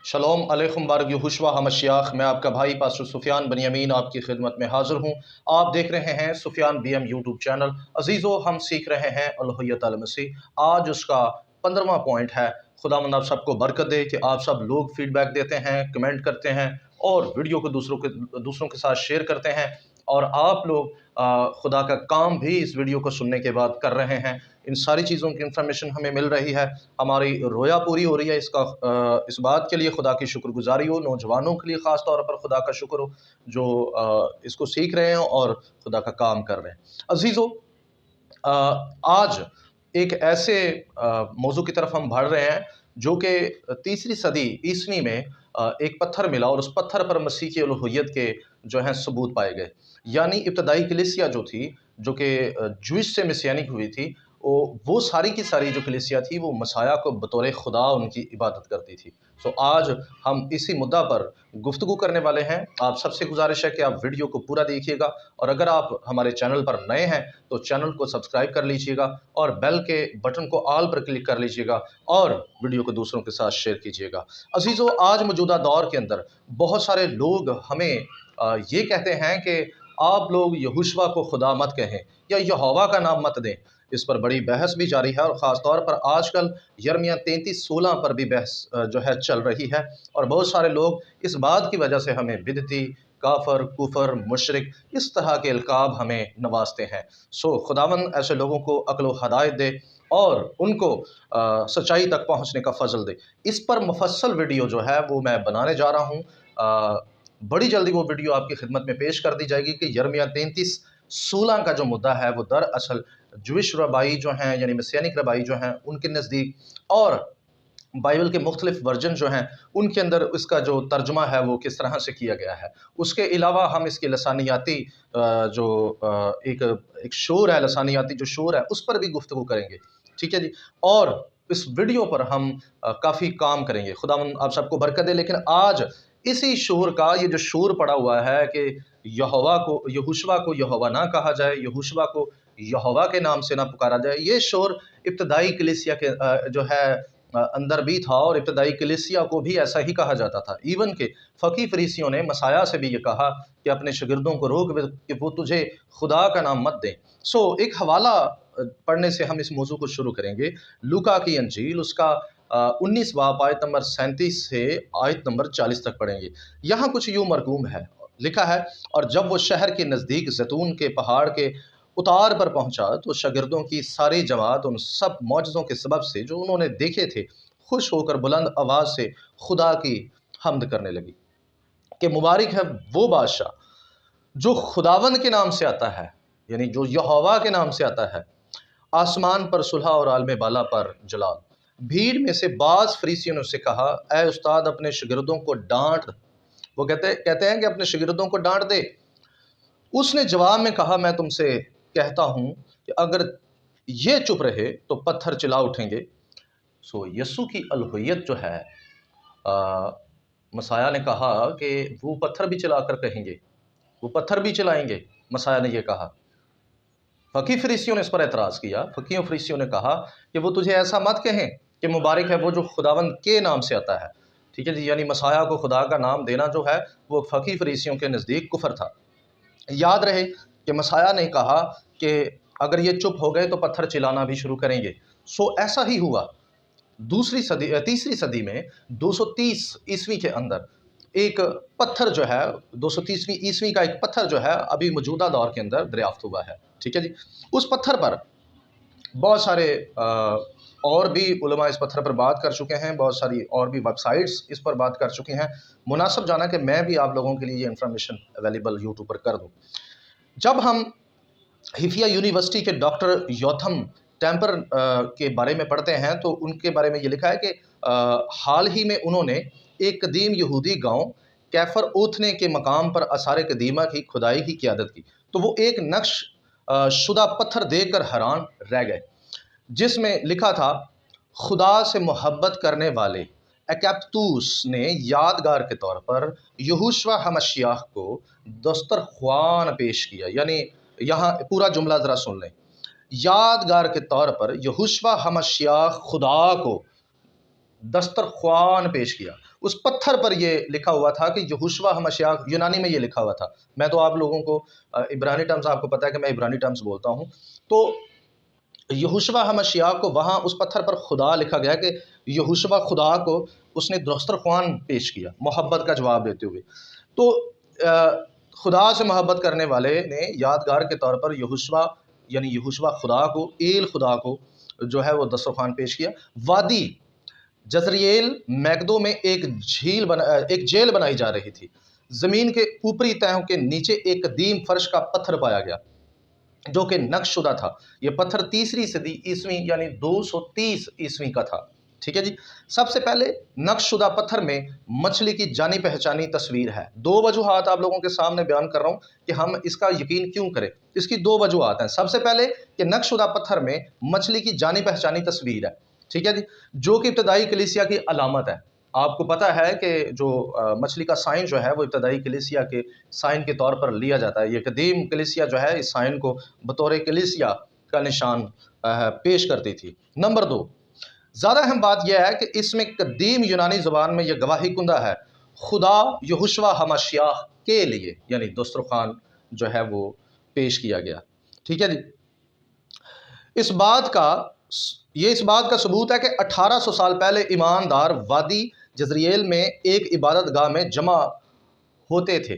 शलोम अलैकुम बारक यहोशुआ हमशियाख। मैं आपका भाई पास्टर सुफियान बनियामीन आपकी खिदमत में हाजिर हूँ। आप देख रहे हैं सुफियान बीएम यूट्यूब चैनल। अजीज़ो, हम सीख रहे हैं अलहुय्यत अल मसीह। आज उसका 15वां पॉइंट है। खुदावंद आप सबको बरकत दे कि आप सब लोग फीडबैक देते हैं, कमेंट करते हैं और वीडियो को दूसरों के साथ शेयर करते हैं। और आप लोग खुदा का काम भी इस वीडियो को सुनने के बाद कर रहे हैं। इन सारी चीज़ों की इन्फॉर्मेशन हमें मिल रही है, हमारी रोया पूरी हो रही है। इस बात के लिए खुदा की शुक्रगुजारी हो। नौजवानों के लिए ख़ास तौर पर खुदा का शुक्र हो जो इसको सीख रहे हैं और खुदा का काम कर रहे हैं। अजीज़ों, आज एक ऐसे मौजू की तरफ हम बढ़ रहे हैं जो कि तीसरी सदी ईस्वी में एक पत्थर मिला और उस पत्थर पर मसीह की उलूहियत के जो हैं सबूत पाए गए। यानी इब्तदाई कलीसिया जो थी, जो कि ज्यूइश से मसीहानिक हुई थी, वो सारी की सारी जो कलीसिया थी वो मसाया को बतौर खुदा उनकी इबादत करती थी। सो आज हम इसी मुद्दा पर गुफ्तगू करने वाले हैं। आप सबसे गुजारिश है कि आप वीडियो को पूरा देखिएगा और अगर आप हमारे चैनल पर नए हैं तो चैनल को सब्सक्राइब कर लीजिएगा और बेल के बटन को ऑल पर क्लिक कर लीजिएगा और वीडियो को दूसरों के साथ शेयर कीजिएगा। अजीज़ों, आज मौजूदा दौर के अंदर बहुत सारे लोग हमें ये कहते हैं कि आप लोग यहोशुआ को खुदा मत कहें या यहोवा का नाम मत दें। इस पर बड़ी बहस भी जारी है और ख़ास तौर पर आजकल यिर्मयाह 33:16 पर भी बहस जो है चल रही है। और बहुत सारे लोग इस बात की वजह से हमें बिदती, काफर, कुफर, मुशरिक इस तरह के अलकाब हमें नवाजते हैं। सो खुदावन ऐसे लोगों को अक्ल व हदायत दे और उनको सच्चाई तक पहुँचने का फजल दे। इस पर मुफस्सल वीडियो जो है वो मैं बनाने जा रहा हूँ। बड़ी जल्दी वो वीडियो आपकी खिदमत में पेश कर दी जाएगी कि यिर्मयाह 33:16 का जो मुद्दा है वो दरअसल ज्यूइश रबाई जो हैं यानी मसीहानिक रबाई जो हैं उनके नज़दीक और बाइबल के मुख्तलिफ वर्जन जो हैं उनके अंदर इसका जो तर्जुमा है वो किस तरह से किया गया है। उसके अलावा हम इसके लसानियाती जो एक शोर है, लसानियाती जो शोर है उस पर भी गुफ्तगू करेंगे। ठीक है जी। और इस वीडियो पर हम काफ़ी काम करेंगे। खुदावंद आप सबको बरकत दे। लेकिन आज इसी शोर का ये जो शोर पड़ा हुआ है कि यहोशुआ को यहोवा ना कहा जाए, यहोशुआ को यहोवा के नाम से ना पुकारा जाए, ये शोर इब्तदाई कलीसिया के जो है अंदर भी था और इब्तदाई कलीसिया को भी ऐसा ही कहा जाता था। इवन के फ़की फरीसियों ने मसाया से भी ये कहा कि अपने शागिर्दों को रोक कि वो तुझे खुदा का नाम मत दें। सो एक हवाला पढ़ने से हम इस मौजू को शुरू करेंगे। लूका की अंजील उसका 19 बाब आयत नंबर 37 से आयत नंबर 40 तक पढ़ेंगे। यहाँ कुछ यूँ मरकूम है, लिखा है, और जब वो शहर के नज़दीक जैतून के पहाड़ के उतार पर पहुंचा तो शागिर्दों की सारी जमात उन सब मौजज़ों के सबब से जो उन्होंने देखे थे खुश होकर बुलंद आवाज़ से खुदा की हम्द करने लगी कि मुबारक है वो बादशाह जो खुदावंद के नाम से आता है, यानी जो यहोवा के नाम से आता है। आसमान पर सुलह और आलम बाला पर जलाल। भीड़ में से बाज़ फरीसियों ने उससे कहा, ऐ उस्ताद, अपने शागिर्दों को डांट। वो कहते हैं कि अपने शागिर्दों को डांट दे। उसने जवाब में कहा, मैं तुमसे कहता हूँ कि अगर ये चुप रहे तो पत्थर चिल्ला उठेंगे। सो यस्सु की अलहुयत जो है, मसाया ने कहा कि वो पत्थर भी चिल्लाकर कहेंगे, वो पत्थर भी चिल्लाएंगे। मसाया ने ये कहा। फ़की फरीसियों ने इस पर एतराज़ किया। फ़की फरीसियों ने कहा कि वो तुझे ऐसा मत कहें कि मुबारक है वो जो खुदावंद के नाम से आता है। ठीक है जी। यानी मसाया को खुदा का नाम देना जो है वो फ़की फरीसियों के नज़दीक कुफर था। याद रहे कि मसाया ने कहा कि अगर ये चुप हो गए तो पत्थर चिल्लाना भी शुरू करेंगे। सो ऐसा ही हुआ। तीसरी सदी में 230 ईस्वी के अंदर एक पत्थर जो है, 230वीं ईस्वी का एक पत्थर जो है अभी मौजूदा दौर के अंदर दरियाफ्त हुआ है। ठीक है जी। उस पत्थर पर बहुत सारे और भी उलमा इस पत्थर पर बात कर चुके हैं, बहुत सारी और भी वेबसाइट्स इस पर बात कर चुकी हैं। मुनासिब जाना कि मैं भी आप लोगों के लिए ये इन्फॉर्मेशन अवेलेबल यूट्यूब पर कर दूँ। जब हम हिफिया यूनिवर्सिटी के डॉक्टर योथम टैम्पर के बारे में पढ़ते हैं तो उनके बारे में ये लिखा है कि हाल ही में उन्होंने एक कदीम यहूदी गांव कैफर ओथने के मकाम पर आसार कदीमा की खुदाई की क़ियादत की। तो वो एक नक्श शुदा पत्थर देखकर हैरान रह गए जिसमें लिखा था, खुदा से मोहब्बत करने वाले एकेप्तूस ने यादगार के तौर पर यहोशुआ हमशियाह को दस्तरख्वान पेश किया। यानी यहाँ पूरा जुमला ज़रा सुन लें। यादगार के तौर पर यहोशुआ हमशियाह खुदा को दस्तरख्वान पेश किया। उस पत्थर पर ये लिखा हुआ था कि यहोशुआ हमश्याह, यूनानी में ये लिखा हुआ था। मैं तो आप लोगों को इब्रानी टर्म्स, आपको पता है कि मैं इब्रानी टर्म्स बोलता हूँ। तो यहोशुआ हमश्याह को वहाँ उस पत्थर पर खुदा लिखा गया कि यहोशुआ खुदा को उसने दस्तरख्वान पेश किया मोहब्बत का जवाब देते हुए। तो खुदा से मोहब्बत करने वाले ने यादगार के तौर पर यहोशुआ यानी यहोशुआ खुदा को, एल खुदा को जो है वो दस्तरख्वान पेश किया। वादी जजरिएल मैगदो में एक जेल बनाई जा रही थी। ज़मीन के ऊपरी तहों के नीचे एक कदीम फर्श का पत्थर पाया गया जो कि नक्शशुदा था। यह पत्थर 3री सदी ईस्वी यानी 230 ईस्वी का था। ठीक है जी। सबसे पहले नक्शशुदा पत्थर में मछली की जानी पहचानी तस्वीर है। 2 वजूहात आप लोगों के सामने बयान कर रहा हूँ कि हम इसका यकीन क्यों करें। इसकी 2 वजूहात हैं। सबसे पहले कि नक्शशुदा पत्थर में मछली की जानी पहचानी तस्वीर है, ठीक है जी, जो कि इब्तदाई कलीसिया की अलामत है। आपको पता है कि जो मछली का साइन जो है वो इब्तदाई कलीसिया के साइन के तौर पर लिया जाता है। ये कदीम कलीसिया जो है इस साइन को बतौर कलीसिया का निशान पेश करती थी। नंबर 2, ज़्यादा अहम बात यह है कि इसमें कदीम यूनानी ज़बान में यह गवाही कुंदा है खुदा यहोशुआ हमश्याह के लिए, यानी दस्तरख्वान जो है वो पेश किया गया। ठीक है जी। इस बात का सबूत है कि 1800 साल पहले ईमानदार वादी जजरिएल में एक इबादत गाह में जमा होते थे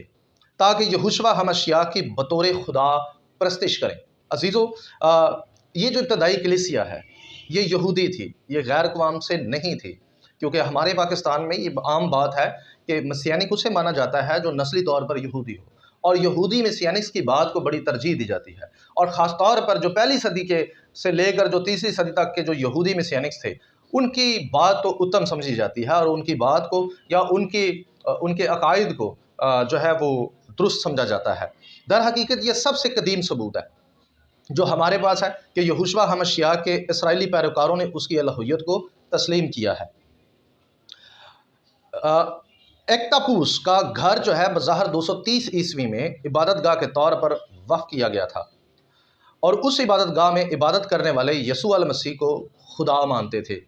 ताकि यहोशुआ हमश्याह की बतौर खुदा परस्तिश करें। अजीज़ों, ये जो इब्तदाई कलीसिया है ये यहूदी थी, ये गैर अक़वाम से नहीं थी, क्योंकि हमारे पाकिस्तान में ये आम बात है कि मसीहानिक उसे माना जाता है जो नस्ली तौर पर यहूदी हो, और यहूदी मसीहानिक्स की बात को बड़ी तरजीह दी जाती है। और ख़ास तौर पर जो पहली सदी के से लेकर जो 3री सदी तक के जो यहूदी मसीहानिक्स थे उनकी बात तो उत्तम समझी जाती है, और उनकी बात को या उनके अकायद को जो है वो दुरुस्त समझा जाता है। दर हकीकत ये सबसे कदीम सबूत है जो हमारे पास है कि यहोशुआ हमश्याह के इसराइली पैरोकारों ने उसकी अलहुयत को तस्लीम किया है। एक्तापूस का घर जो है बज़ाहिर 230 ईस्वी में इबादत गाह के तौर पर वक़्फ़ किया गया था, और उस इबादत गाह में इबादत करने वाले यसूअ अल मसीह को खुदा मानते थे।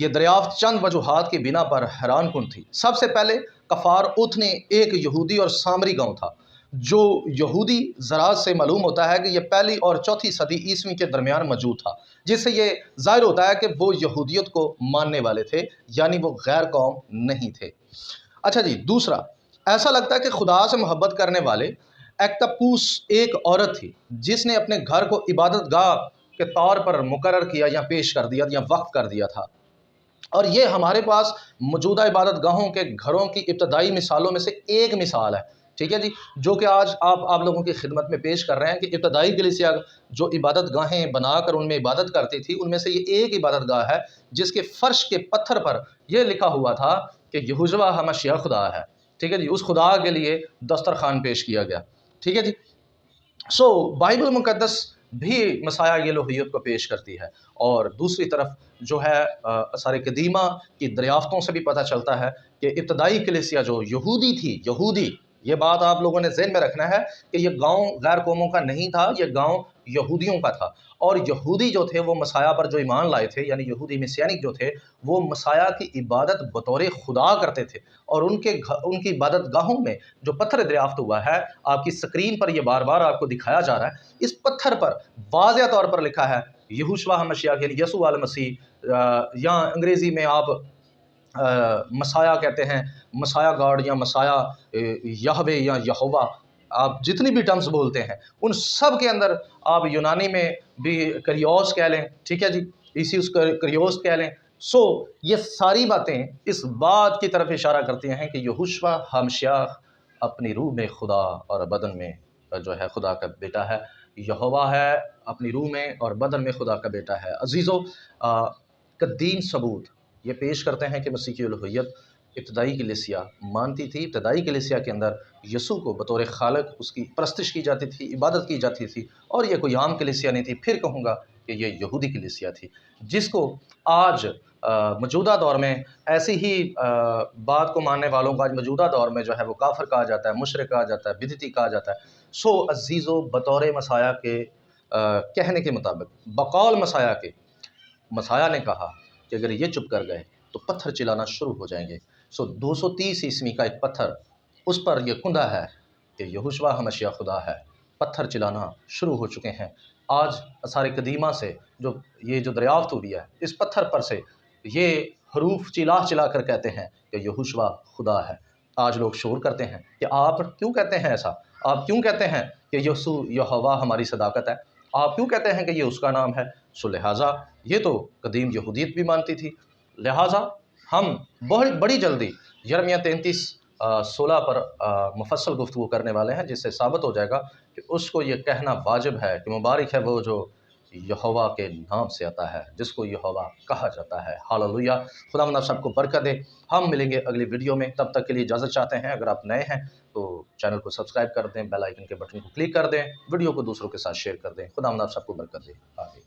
ये दरियाफ्त चंद वजूहात की बिना पर हैरान कुन थी। सबसे पहले कफ़ार उथने एक यहूदी और सामरी गांव था जो यहूदी ज़रात से मालूम होता है कि यह 1ली और 4थी सदी ईस्वी के दरमियान मौजूद था, जिससे ये ज़ाहिर होता है कि वो यहूदियत को मानने वाले थे, यानी वो गैर कौम नहीं थे। अच्छा जी, दूसरा, ऐसा लगता है कि खुदा से मोहब्बत करने वाले एक्तापूस एक औरत थी जिसने अपने घर को इबादत गाह के तौर पर मुकर्रर किया या पेश कर दिया या वक्फ कर दिया था, और ये हमारे पास मौजूदा इबादत गाहों के घरों की इब्तदाई मिसालों में से एक मिसाल है। ठीक है जी, जो कि आज आप लोगों की खिदमत में पेश कर रहे हैं कि इब्तदाई कलीसिया जो इबादत गाहें बनाकर उनमें इबादत करती थी उनमें से ये एक इबादत गाह है जिसके फ़र्श के पत्थर पर यह लिखा हुआ था कि यहोशुआ हमश्याह खुदा है। ठीक है जी, उस खुदा के लिए दस्तरखान पेश किया गया। ठीक है जी। बाइबल मुक़द्दस भी मसाया एलोहियत को पेश करती है, और दूसरी तरफ जो है आसार कदीमा की दरियाफ्तों से भी पता चलता है कि इब्तदाई कलीसिया जो यहूदी थी, यहूदी, ये बात आप लोगों ने ज़हन में रखना है कि ये गांव गैर कौमों का नहीं था, ये गांव यहूदियों का था, और यहूदी जो थे वो मसाया पर जो ईमान लाए थे, यानी यहूदी मसीहानिक जो थे वो मसाया की इबादत बतौर खुदा करते थे, और उनकी इबादत गाहों में जो पत्थर दरियाफ्त हुआ है, आपकी स्क्रीन पर यह बार बार आपको दिखाया जा रहा है, इस पत्थर पर वाज़ेह तौर पर लिखा है यहोशुआ हमश्याह यानी यसूअ अल मसीह, या अंग्रेज़ी में आप मसाया कहते हैं, मसाया गॉड या मसाया याहवे या यहोवा, आप जितनी भी टर्म्स बोलते हैं उन सब के अंदर आप यूनानी में भी करियोस कह लें, ठीक है जी, इसीउस करियोस कह लें। ये सारी बातें इस बात की तरफ इशारा करती हैं कि यहोशुआ हमश्याह अपनी रूह में खुदा और बदन में जो है खुदा का बेटा है, यहोवा है अपनी रूह में और बदन में खुदा का बेटा है। अजीज़ों, कदीम सबूत ये पेश करते हैं कि मसीह की उलूहियत इब्तदाई कलीसिया मानती थी। इब्तदाई कलीसिया के अंदर यसू को बतौर खालिक उसकी परस्तिश की जाती थी, इबादत की जाती थी, और ये कोई आम कलीसिया नहीं थी। फिर कहूँगा कि ये यहूदी कलीसिया थी, जिसको आज मौजूदा दौर में ऐसी ही बात को मानने वालों को आज मौजूदा दौर में जो है वो काफिर कहा जाता है, मुशरिक कहा जाता है, बिदती कहा जाता है। अजीज़ों, बतौर मसाया के कहने के मुताबिक, बकौल मसाया ने कहा कि अगर ये चुप कर गए तो पत्थर चिल्लाना शुरू हो जाएंगे। सो 230 ईस्वी का एक पत्थर, उस पर यह कुंदा है कि यहोशुआ हमशिया खुदा है। पत्थर चिल्लाना शुरू हो चुके हैं। आज आसार कदीमा से जो दरियाफ्त हुई है, इस पत्थर पर से ये हरूफ चिल्ला चिल्ला कर कहते हैं कि यहोशुआ खुदा है। आज लोग शोर करते हैं कि आप क्यों कहते हैं ऐसा, आप क्यों कहते हैं कि यहोवा हमारी सदाकत है, आप क्यों कहते हैं कि ये उसका नाम है। सो लिहाजा ये तो कदीम यहूदियत भी मानती थी। लिहाजा हम बहुत बड़ी जल्दी यिर्मयाह 33:16 पर मुफस्सल गुफ्तगू करने वाले हैं, जिससे साबित हो जाएगा कि उसको ये कहना वाजिब है कि मुबारक है वो जो यहोवा के नाम से आता है, जिसको यहोवा कहा जाता है। हालेलुया। खुदावंद आप सबको बरकत दे। हम मिलेंगे अगली वीडियो में, तब तक के लिए इजाज़त चाहते हैं। अगर आप नए हैं तो चैनल को सब्सक्राइब कर दें, बेल आइकन के बटन को क्लिक कर दें, वीडियो को दूसरों के साथ शेयर कर दें। खुदावंद आप सबको बरकत दे। आमीन।